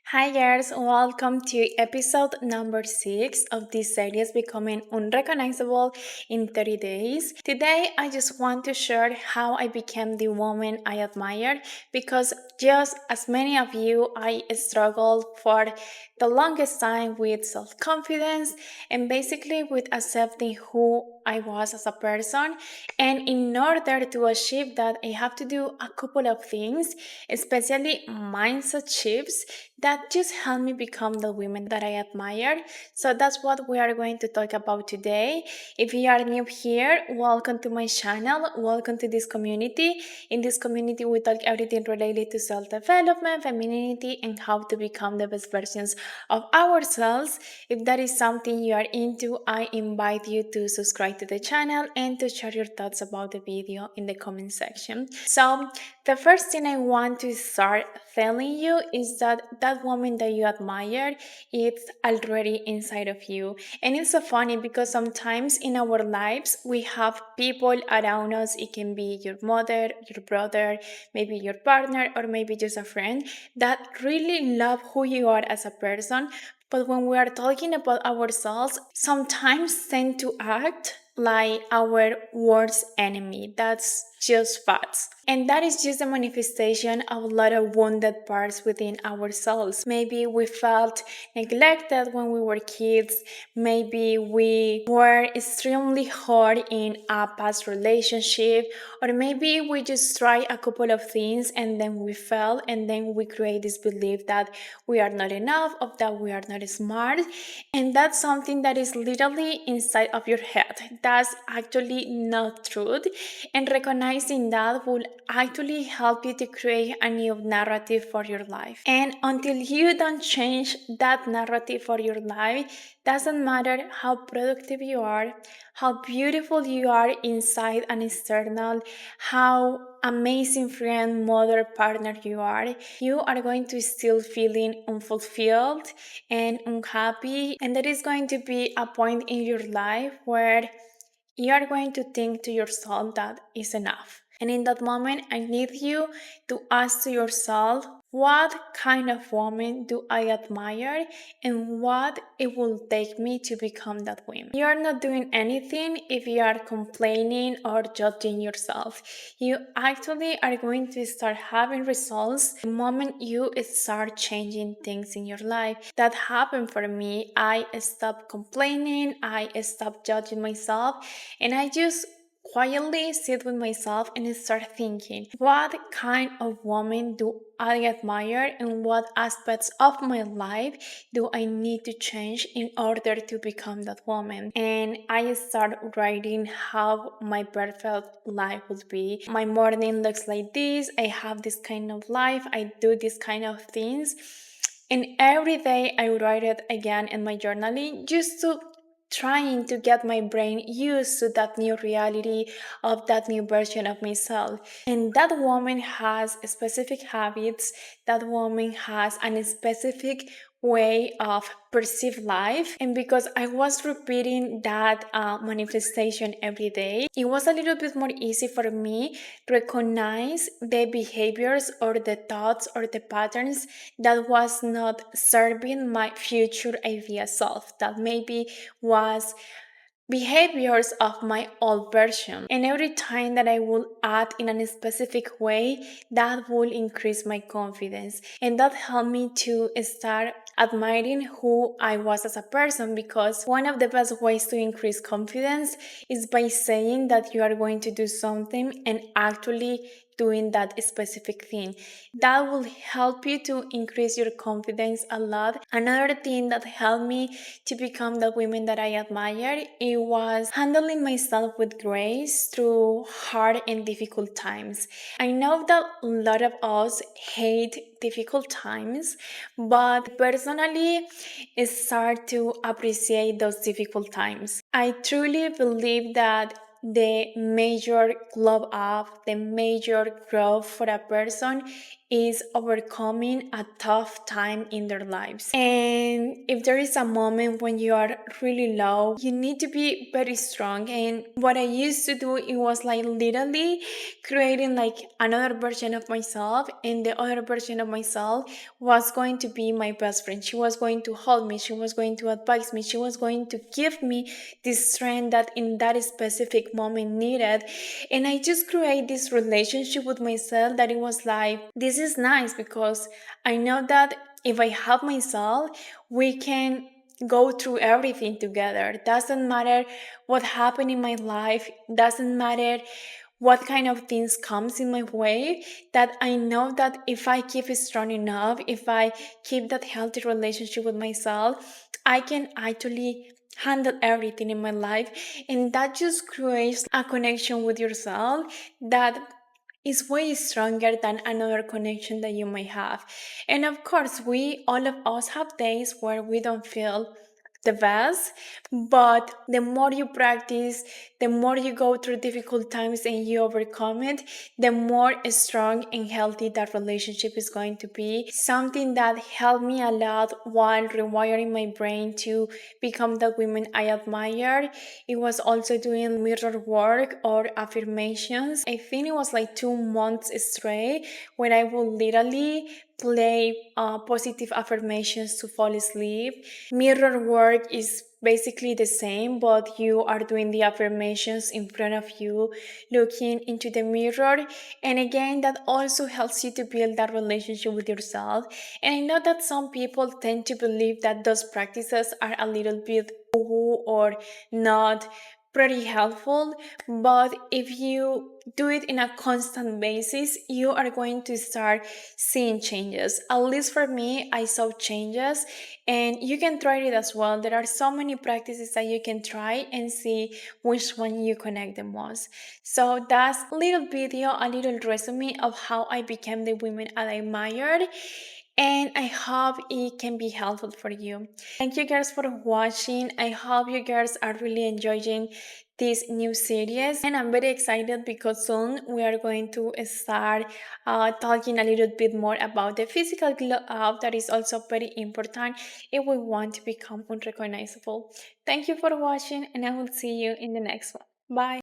Hi, girls, welcome to episode number 6 of this series Becoming Unrecognizable in 30 Days. Today, I just want to share how I became the woman I admire because, just as many of you, I struggled for the longest time with self confidence and basically with accepting who I was as a person. And in order to achieve that, I have to do a couple of things, especially mindset shifts that just help me become the women that I admire. So that's what we are going to talk about today. If you are new here, welcome to my channel. Welcome to this community. In this community, we talk everything related to self-development, femininity, and how to become the best versions of ourselves. If that is something you are into, I invite you to subscribe to the channel and to share your thoughts about the video in the comment section. So the first thing I want to start telling you is that woman that you admire, it's already inside of you. And it's so funny because sometimes in our lives we have people around us. It can be your mother, your brother, maybe your partner, or maybe just a friend that really love who you are as a person. But when we are talking about ourselves, sometimes tend to act like our worst enemy. That's just facts. And that is just a manifestation of a lot of wounded parts within ourselves. Maybe we felt neglected when we were kids. Maybe we were extremely hard in a past relationship. Or maybe we just tried a couple of things and then we fell and then we create this belief that we are not enough, of that we are not smart. And that's something that is literally inside of your head. That's actually not truth. And recognizing that will actually help you to create a new narrative for your life. And until you don't change that narrative for your life, doesn't matter how productive you are, how beautiful you are inside and external, how amazing friend, mother, partner you are going to still feeling unfulfilled and unhappy. And there is going to be a point in your life where you are going to think to yourself that is enough. And in that moment, I need you to ask to yourself, what kind of woman do I admire and what it will take me to become that woman? You are not doing anything if you are complaining or judging yourself. You actually are going to start having results the moment you start changing things in your life. That happened for me. I stopped complaining, I stopped judging myself, and I just quietly sit with myself and start thinking, what kind of woman do I admire and what aspects of my life do I need to change in order to become that woman? And I start writing how my perfect life would be. My morning looks like this, I have this kind of life, I do this kind of things. And every day I write it again in my journaling just to trying to get my brain used to that new reality of that new version of myself. And that woman has specific habits, that woman has a specific way of perceive life. And because I was repeating that manifestation every day, it was a little bit more easy for me to recognize the behaviors or the thoughts or the patterns that was not serving my future idea self, that maybe was behaviors of my old version. And every time that I will act in a specific way, that will increase my confidence. And that helped me to start admiring who I was as a person, because one of the best ways to increase confidence is by saying that you are going to do something and actually doing that specific thing. That will help you to increase your confidence a lot. Another thing that helped me to become the woman that I admire, it was handling myself with grace through hard and difficult times. I know that a lot of us hate difficult times, but personally start to appreciate those difficult times. I truly believe that the major glow up, the major growth for a person is overcoming a tough time in their lives. And if there is a moment when you are really low, you need to be very strong. And what I used to do, it was like literally creating like another version of myself, and the other version of myself was going to be my best friend. She was going to hold me, she was going to advise me, she was going to give me this strength that in that specific moment needed. And I just create this relationship with myself that it was like, this is nice because I know that if I help myself, we can go through everything together. Doesn't matter what happened in my life, doesn't matter what kind of things comes in my way, that I know that if I keep it strong enough, if I keep that healthy relationship with myself, I can actually handle everything in my life. And that just creates a connection with yourself that is way stronger than another connection that you might have. And of course, we all of us have days where we don't feel the best, but the more you practice, the more you go through difficult times and you overcome it, the more strong and healthy that relationship is going to be. Something that helped me a lot while rewiring my brain to become the women I admire, it was also doing mirror work or affirmations. I think it was like 2 months straight where I would literally play positive affirmations to fall asleep. Mirror work is basically the same, but you are doing the affirmations in front of you, looking into the mirror. And again, that also helps you to build that relationship with yourself. And I know that some people tend to believe that those practices are a little bit woo or not pretty helpful, but if you do it in a constant basis, you are going to start seeing changes. At least for me, I saw changes, and you can try it as well. There are so many practices that you can try and see which one you connect the most. So that's a little video, a little resume of how I became the woman I admired, and I hope it can be helpful for you. Thank you guys for watching. I hope you guys are really enjoying this new series, and I'm very excited because soon we are going to start talking a little bit more about the physical glow up that is also very important if we want to become unrecognizable. Thank you for watching, and I will see you in the next one. Bye.